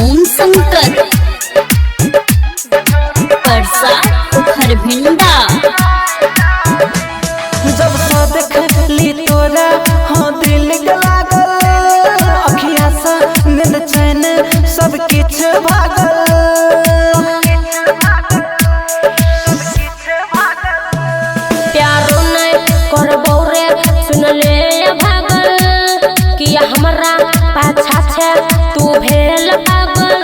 ओम शंकर परसा हरभिंडा। जब से देखली तोरा हाँ दिल लागल, अखिया से नींद चैन सब किछ भागल। प्यारो नहीं करबो रे सुन ले भागल, किया हमरा पाछा छे तू भेल पागल।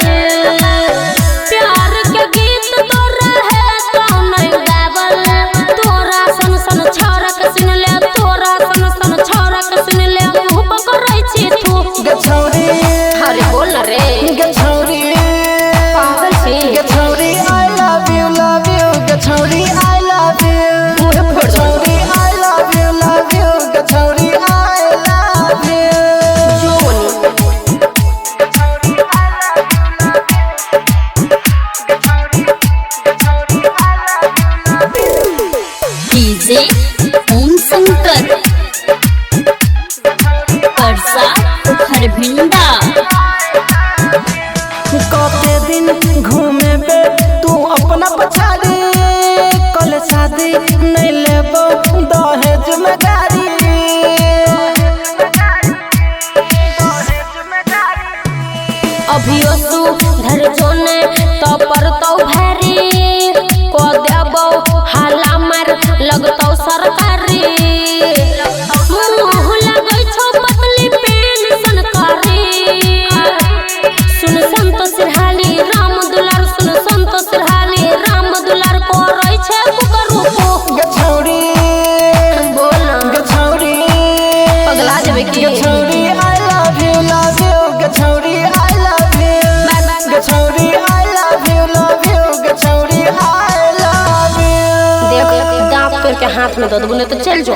प्यार के गीत तोरा है तो नहीं गावल, तोरा सन सन छौरक सुन ले, तोरा सन सन छौरक सुन ले। मुंह पकड़ै छी तू गछौरी, अरे बोल रे गछौरी पागल छी। गछौरी I love you गछौरी I love you। मुंह फोड़ दो गछौरी I love you गछौरी I love you। DJ Om Shankar Parsa Harbhinda. कते दिन घूमे बे तू अपना पछाड़ी, कल शादी नहीं लेबो दहेज में गाड़ी। अभियो तू धर जोने तो परतौ भारी, को देबो हाला मार लगतौ सरकारी। मुंह लगै छौ पतली पेंशन करी, सुन संत सिरहाली राम दुलार, सुन संत सिरहाली राम दुलार करै छे कुकरू को। गछौरी बोल गछौरी पगला जेबे की। गछौरी I love you गछौरी I love you। गछौरी I love you गछौरी I love you। देख दांत तोड़ के हाथ में दे देबो नहीं तो चल जो।